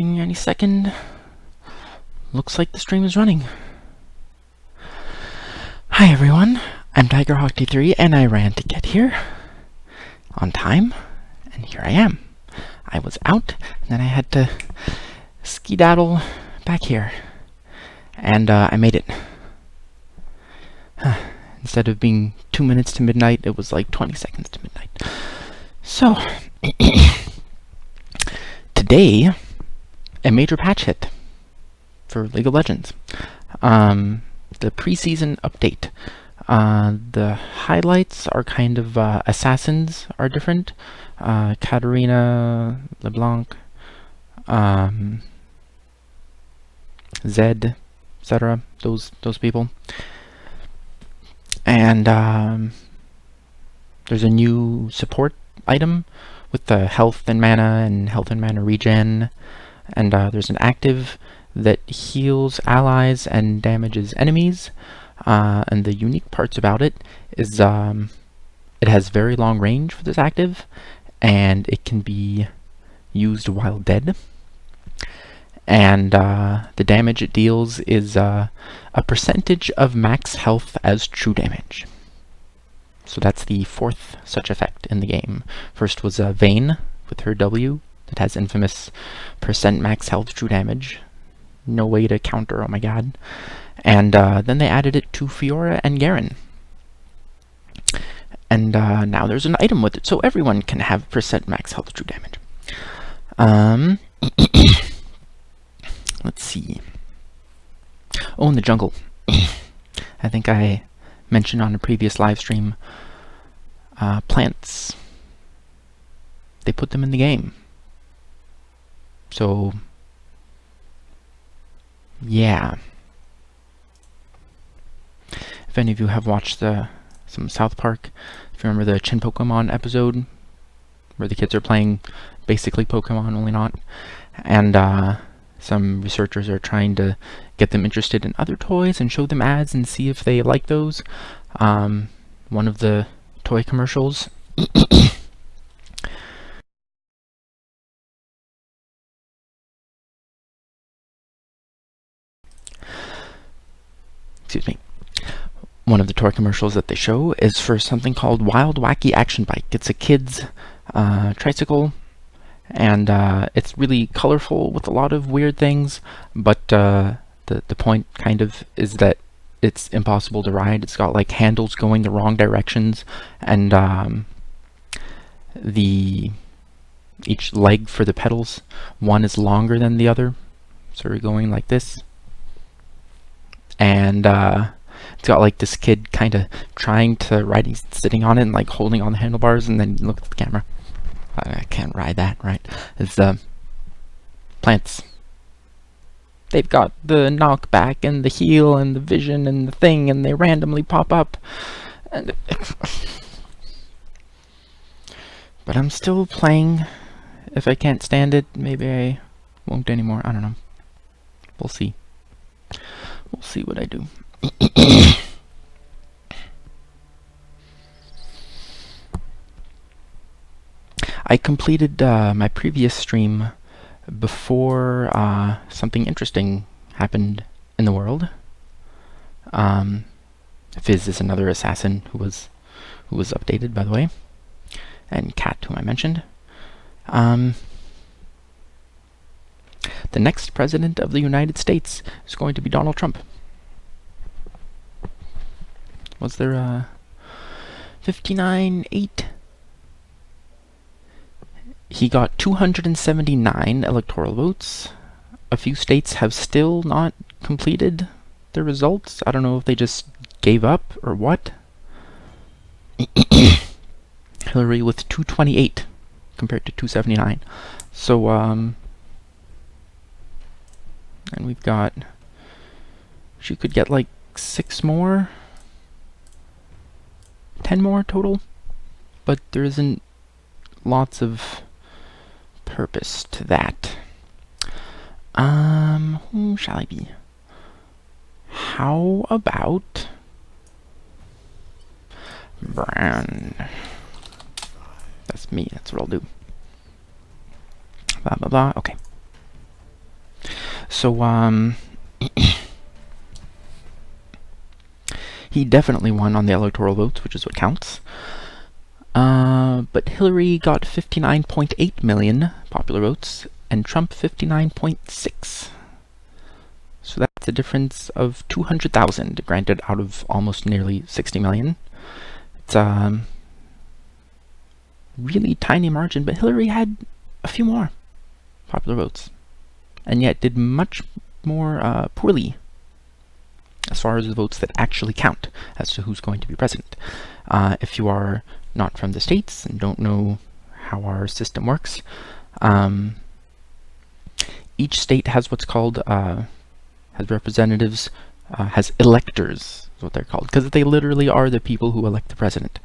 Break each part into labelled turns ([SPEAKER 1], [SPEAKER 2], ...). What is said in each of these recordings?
[SPEAKER 1] Any second. Looks like the stream is running. Hi everyone, I'm TigerHawk3 and I ran to get here on time, and here I am. I was out, and then I had to skedaddle back here, and I made it. Instead of being 2 minutes to midnight, it was like 20 seconds to midnight. So, today, a major patch hit for League of Legends. The preseason update. The highlights are kind of assassins are different. Katarina, LeBlanc, Zed, etc. Those people. And there's a new support item with the health and mana regen. And there's an active that heals allies and damages enemies. And the unique parts about it is it has very long range for this active, and it can be used while dead. And the damage it deals is a percentage of max health as true damage. So that's the fourth such effect in the game. First was Vayne with her W that has infamous percent max health true damage. No way to counter, oh my god. And then they added it to Fiora and Garen. And now there's an item with it, so everyone can have percent max health true damage. Let's see. Oh, in the jungle. I think I mentioned on a previous live stream, plants. They put them in the game. So, yeah. If any of you have watched some South Park, if you remember the Chin Pokemon episode, where the kids are playing basically Pokemon, only not, and some researchers are trying to get them interested in other toys and show them ads and see if they like those. One of the toy commercials excuse me. One of the toy commercials that they show is for something called Wild Wacky Action Bike. It's a kid's tricycle, and it's really colorful with a lot of weird things, but the point kind of is that it's impossible to ride. It's got like handles going the wrong directions, and each leg for the pedals, one is longer than the other, so you're going like this, and it's got like this kid kind of trying to ride, he's sitting on it and like holding on the handlebars, and then look at the camera. I can't ride that, right? It's plants. They've got the knockback and the heal and the vision and the thing, and they randomly pop up. And but I'm still playing. If I can't stand it, maybe I won't anymore. I don't know. We'll see. We'll see what I do. I completed my previous stream before something interesting happened in the world. Fizz is another assassin who was updated, by the way, and Cat, whom I mentioned. The next president of the United States is going to be Donald Trump. Was there 59-8? He got 279 electoral votes. A few states have still not completed the results. I don't know if they just gave up or what. Hillary with 228 compared to 279. So, and we've got, she could get like 6 more, 10 more total, but there isn't lots of purpose to that. Who shall I be? How about Brand? That's me, that's what I'll do. Blah blah blah, okay. So, he definitely won on the electoral votes, which is what counts. But Hillary got 59.8 million popular votes, and Trump 59.6. So that's a difference of 200,000, granted out of almost nearly 60 million. It's a really tiny margin, but Hillary had a few more popular votes, and yet did much more poorly as far as the votes that actually count as to who's going to be president. If you are not from the States and don't know how our system works, each state has what's called, has representatives, has electors, is what they're called, because they literally are the people who elect the president.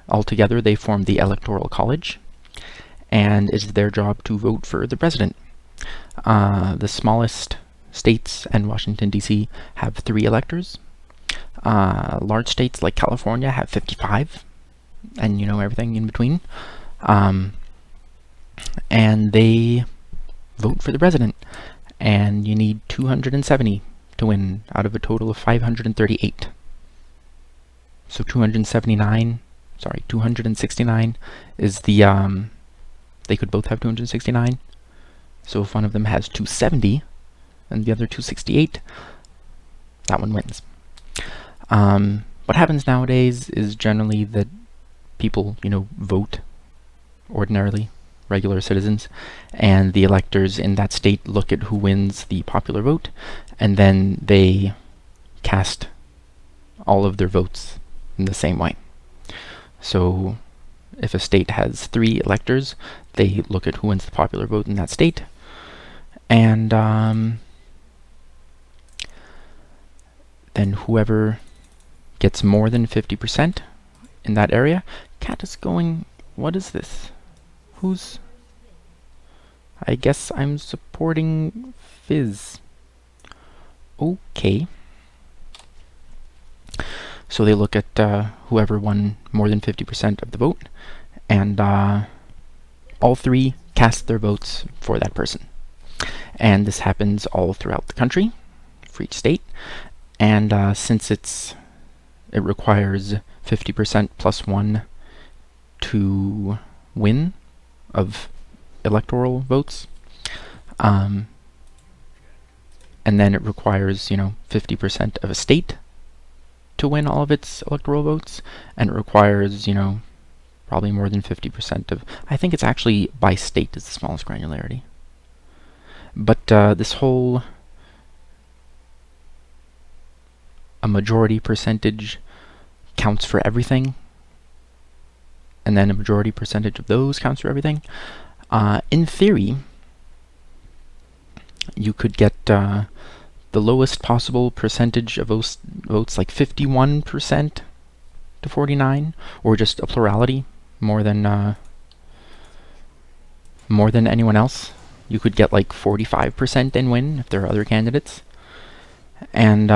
[SPEAKER 1] Altogether, they form the Electoral College, and it's their job to vote for the president. The smallest states and Washington, D.C. have 3 electors. Large states like California have 55, and everything in between. And they vote for the president, and you need 270 to win out of a total of 538. So 269 is the, they could both have 269. So if one of them has 270 and the other 268, that one wins. What happens nowadays is generally that people, vote ordinarily, regular citizens, and the electors in that state look at who wins the popular vote, and then they cast all of their votes in the same way. So if a state has 3 electors, they look at who wins the popular vote in that state, and then whoever gets more than 50% in that area. Cat is going, what is this? Who's... I guess I'm supporting Fizz. Okay. So they look at whoever won more than 50% of the vote, and all 3 cast their votes for that person. And this happens all throughout the country, for each state. And since it requires 50% plus 1 to win of electoral votes, and then it requires 50% of a state to win all of its electoral votes, and it requires probably more than 50% of, I think it's actually by state is the smallest granularity. But this whole a majority percentage counts for everything, and then a majority percentage of those counts for everything. In theory, you could get the lowest possible percentage of votes, like 51% to 49, or just a plurality more than anyone else. You could get like 45% and win if there are other candidates. And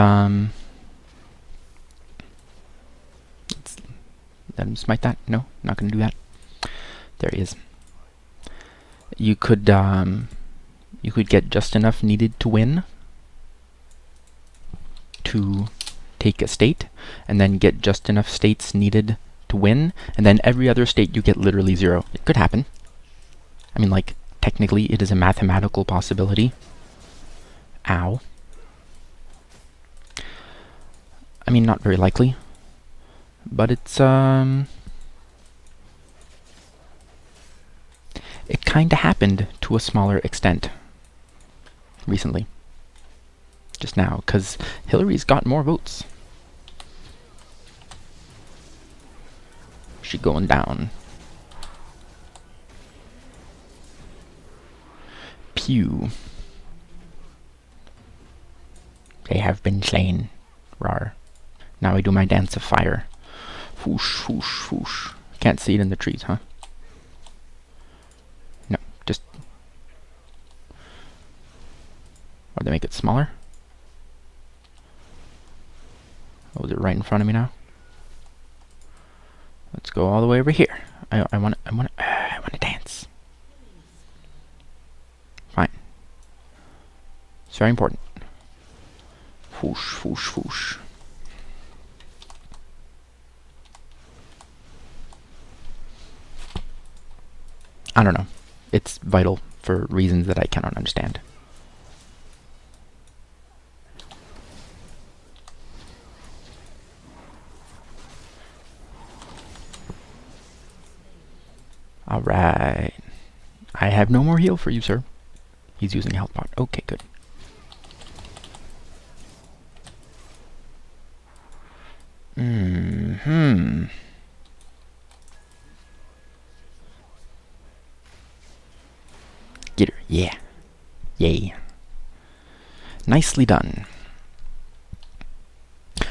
[SPEAKER 1] let him smite that. No, not going to do that. There he is. You could get just enough needed to win to take a state, and then get just enough states needed to win, and then every other state you get literally 0. It could happen. I mean, like, technically it is a mathematical possibility. Ow. I mean, not very likely, but it's it kinda happened to a smaller extent recently. Just now, because Hillary's got more votes. She going down. Pew. They have been slain. Rar. Now I do my dance of fire. Whoosh, whoosh, whoosh. Can't see it in the trees, huh? No, just... Or they make it smaller? Oh, is it right in front of me now? Let's go all the way over here. I want to dance. Fine. It's very important. Whoosh, whoosh, whoosh. I don't know. It's vital for reasons that I cannot understand. Alright. I have no more heal for you, sir. He's using a health pot. Okay, good. Get her. Yeah. Yay. Nicely done.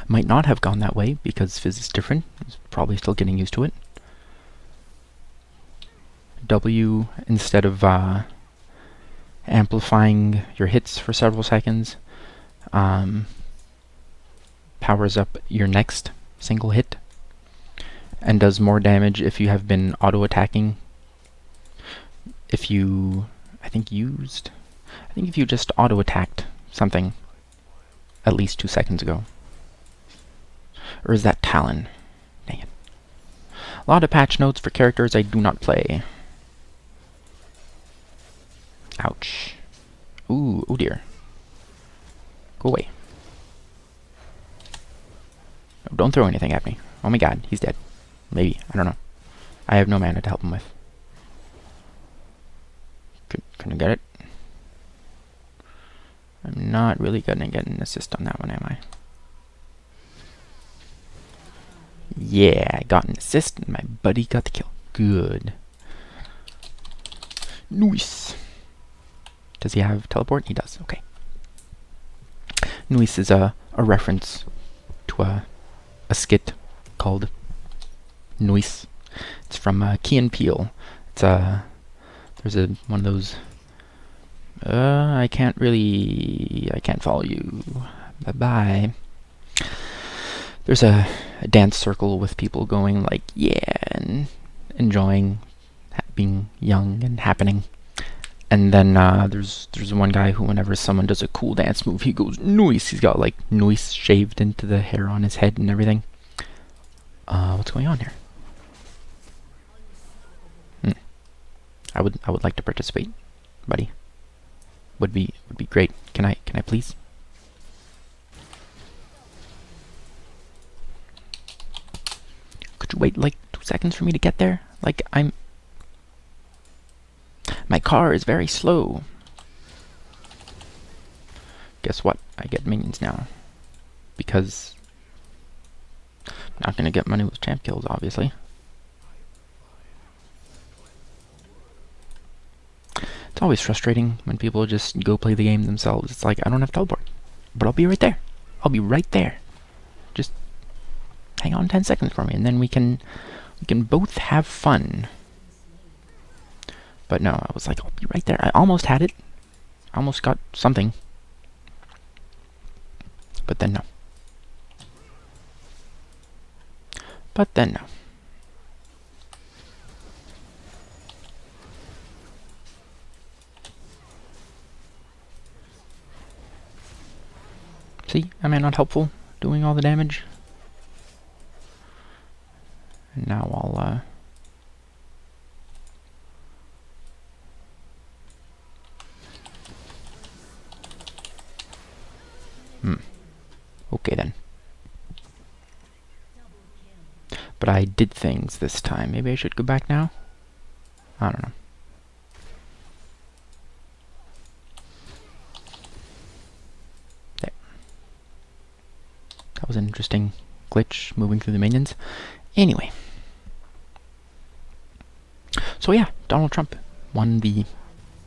[SPEAKER 1] Might not have gone that way because Fizz is different. He's probably still getting used to it. W, instead of amplifying your hits for several seconds, powers up your next single hit and does more damage if you have been auto-attacking. If you, I think if you just auto-attacked something at least 2 seconds ago. Or is that Talon? Dang it. A lot of patch notes for characters I do not play. Ouch. Ooh, oh dear. Go away. Oh, don't throw anything at me. Oh my god, he's dead. Maybe, I don't know. I have no mana to help him with. Can I get it? I'm not really gonna get an assist on that one, am I? Yeah, I got an assist and my buddy got the kill. Good. Nice. Does he have teleport? He does, okay. Nice is a reference to a skit called Noise. It's from Key and Peele. It's there's one of those. I can't follow you. Bye bye. There's a dance circle with people going like yeah and enjoying being young and happening. And then there's one guy who, whenever someone does a cool dance move, he goes noise. He's got like noise shaved into the hair on his head and everything. What's going on here? I would like to participate, buddy. Would be great. Can I please? Could you wait like 2 seconds for me to get there? Like my car is very slow. Guess what? I get minions now. Because I'm not gonna get money with champ kills, obviously. It's always frustrating when people just go play the game themselves. It's like, I don't have teleport, but I'll be right there. I'll be right there. Just hang on 10 seconds for me, and then we can both have fun. But no, I was like, I'll be right there. I almost had it. I almost got something. But then no. But then no. See, am I not helpful doing all the damage? And now I'll okay then. But I did things this time. Maybe I should go back now? I don't know. There. That was an interesting glitch, moving through the minions. Anyway. So yeah, Donald Trump won the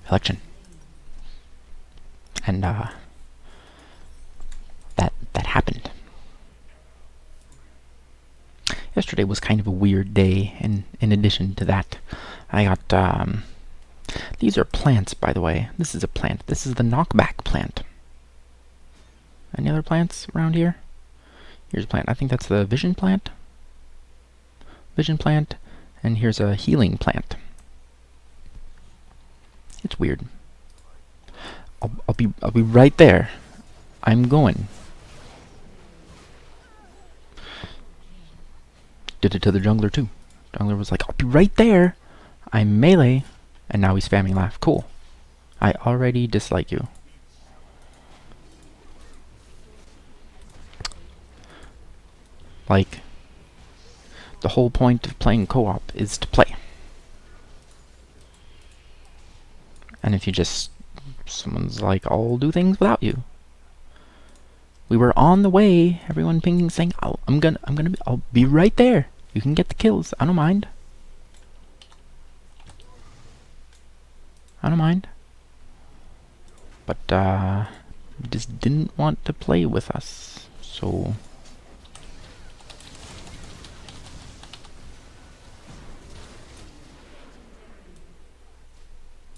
[SPEAKER 1] election. And that happened. Yesterday was kind of a weird day, and in addition to that, I got, these are plants, by the way. This is a plant. This is the knockback plant. Any other plants around here? Here's a plant. I think that's the vision plant. Vision plant. And here's a healing plant. It's weird. I'll be right there. I'm going. Did it to the jungler too. Jungler was like, I'll be right there. I'm melee. And now he's spamming laugh. Cool. I already dislike you. Like, the whole point of playing co-op is to play. And if you just... someone's like, I'll do things without you. We were on the way, everyone pinging saying, I'll be right there. You can get the kills. I don't mind. I don't mind. But, just didn't want to play with us. So...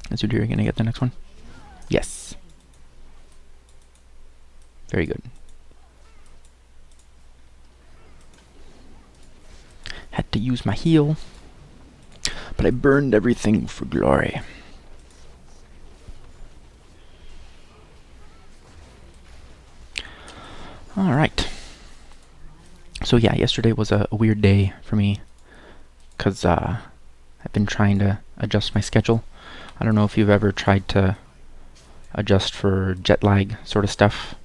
[SPEAKER 1] is Sivir gonna get the next one? Yes. Very good. Had to use my heal, but I burned everything for glory. Alright. So yeah, yesterday was a weird day for me, because I've been trying to adjust my schedule. I don't know if you've ever tried to adjust for jet lag sort of stuff,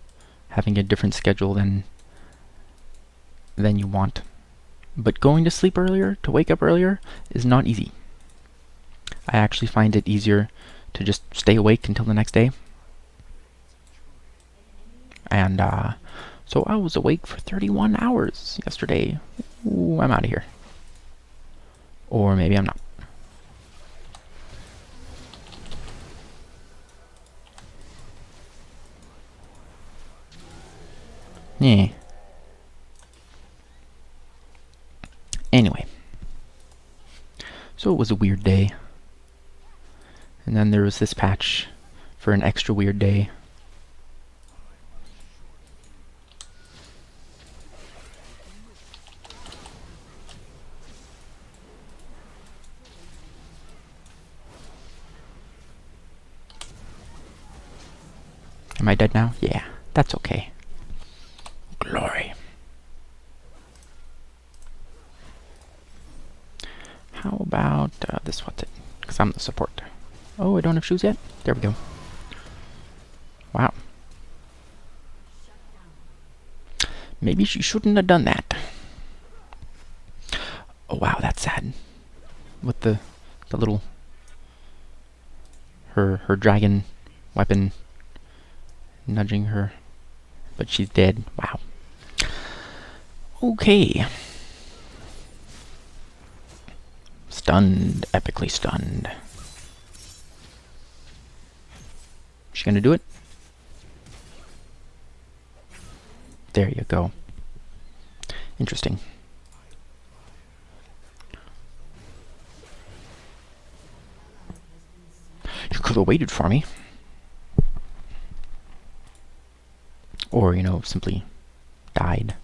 [SPEAKER 1] having a different schedule than you want. But going to sleep earlier, to wake up earlier, is not easy. I actually find it easier to just stay awake until the next day. And so I was awake for 31 hours yesterday. Ooh, I'm out of here. Or maybe I'm not. Yeah. Anyway. So it was a weird day. And then there was this patch for an extra weird day. Am I dead now? Yeah, that's okay. Glory. How about this? What's it? Because I'm the support. Oh, I don't have shoes yet? There we go. Wow. Maybe she shouldn't have done that. Oh wow, that's sad. With the little... her dragon weapon nudging her. But she's dead. Wow. Okay. Stunned. Epically stunned. She gonna do it? There you go. Interesting. You could have waited for me. Or, you know, simply died.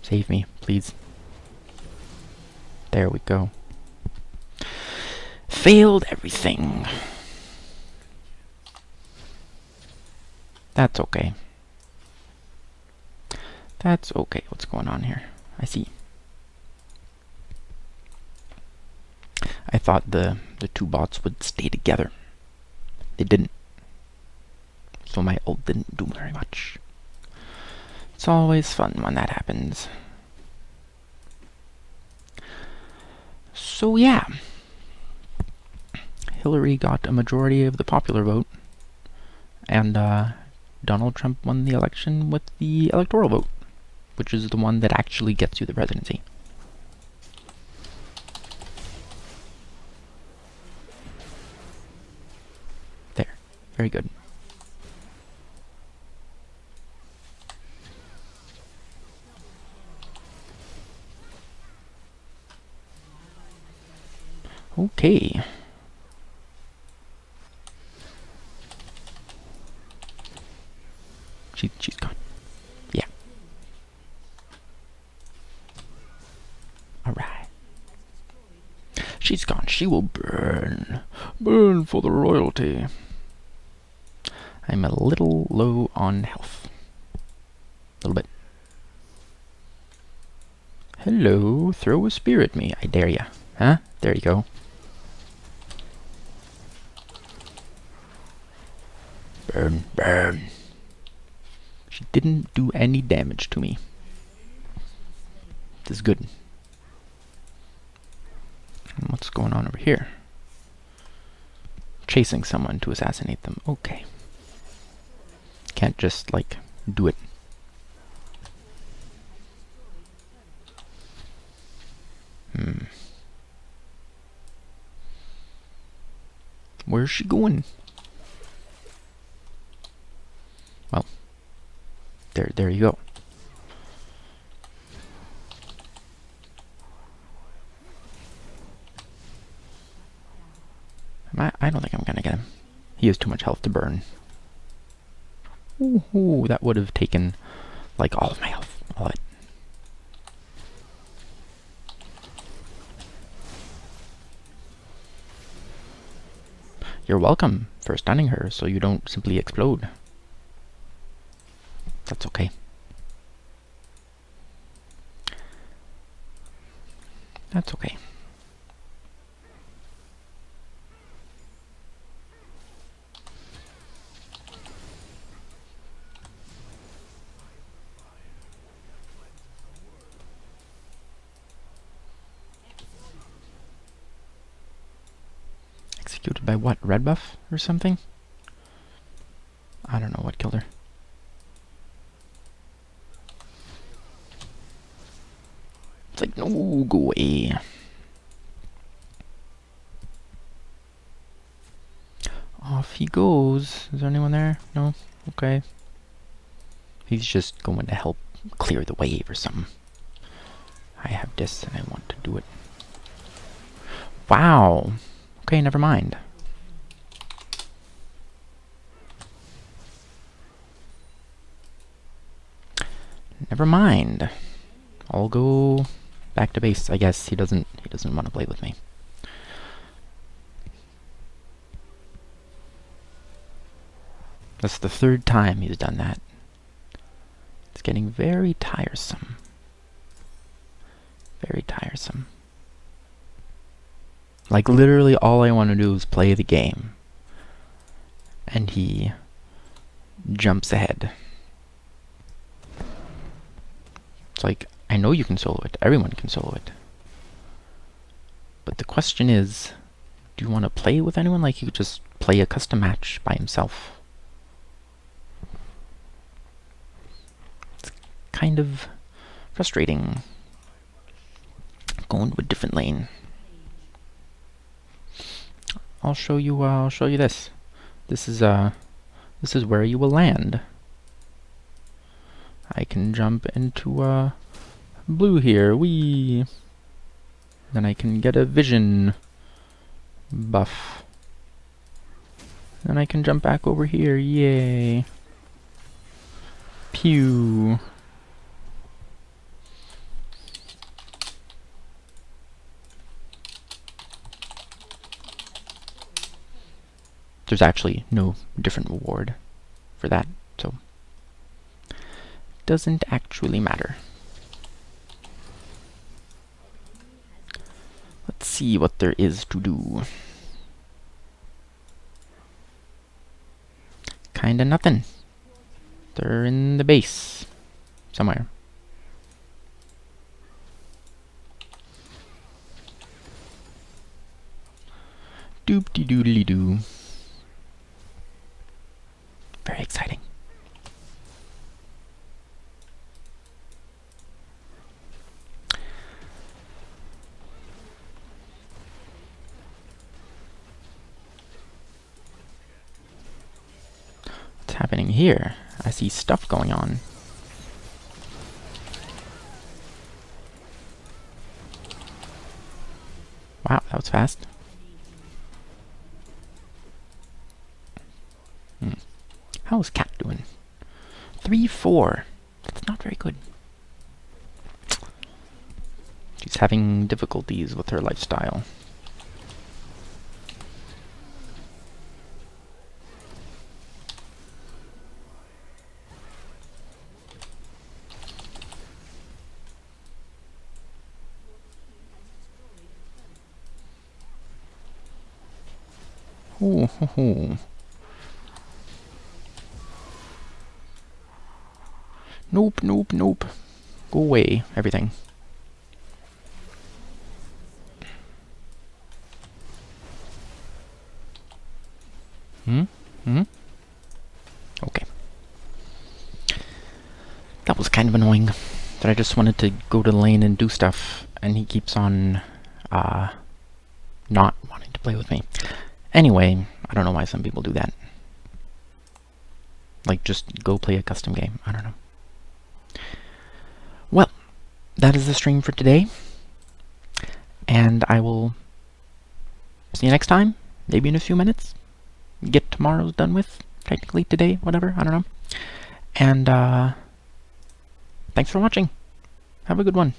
[SPEAKER 1] Save me, please. There we go. Failed everything. That's okay. That's okay. What's going on here? I see. I thought the two bots would stay together. They didn't. So my ult didn't do very much. It's always fun when that happens. So yeah. Hillary got a majority of the popular vote. And Donald Trump won the election with the electoral vote, which is the one that actually gets you the presidency. There. Very good. Okay. she's gone. She will burn. Burn for the royalty. I'm a little low on health. A little bit. Hello, throw a spear at me. I dare ya. Huh? There you go. Burn, burn. She didn't do any damage to me. This is good. And what's going on over here? Chasing someone to assassinate them. Okay. Can't just, like, do it. Where's she going? Well, there you go. I don't think I'm gonna get him. He has too much health to burn. Ooh, that would have taken, like, all of my health. All of it. You're welcome for stunning her so you don't simply explode. That's okay. That's okay. Executed by what? Red buff or something? I don't know what killed her. It's like, no, go away. Off he goes. Is there anyone there? No? Okay. He's just going to help clear the wave or something. I have this and I want to do it. Wow. Okay, never mind. Never mind. I'll go back to base. I guess he doesn't want to play with me. That's the third time he's done that. It's getting very tiresome. Very tiresome. Like, literally all I want to do is play the game. And he jumps ahead. It's like, I know you can solo it. Everyone can solo it. But the question is, do you want to play with anyone? Like, you could just play a custom match by himself. It's kind of frustrating. Going to a different lane. I'll show you this. This is where you will land. I can jump into blue here. Whee! Then I can get a vision buff. Then I can jump back over here. Yay! Pew! There's actually no different reward for that, so doesn't actually matter. Let's see what there is to do. Kinda nothing. They're in the base somewhere. Doop-de-doodly-doo. Very exciting. What's happening here? I see stuff going on. Wow, that was fast. How's Cat doing? 3-4. That's not very good. She's having difficulties with her lifestyle. Ooh, hoo, hoo. Nope, nope, nope. Go away, everything. Hmm? Hmm? Okay. That was kind of annoying. That I just wanted to go to the lane and do stuff, and he keeps on, not wanting to play with me. Anyway, I don't know why some people do that. Like, just go play a custom game. I don't know. Well, that is the stream for today. And I will see you next time. Maybe in a few minutes. Get tomorrow's done with. Technically today, whatever. I don't know. And, thanks for watching. Have a good one.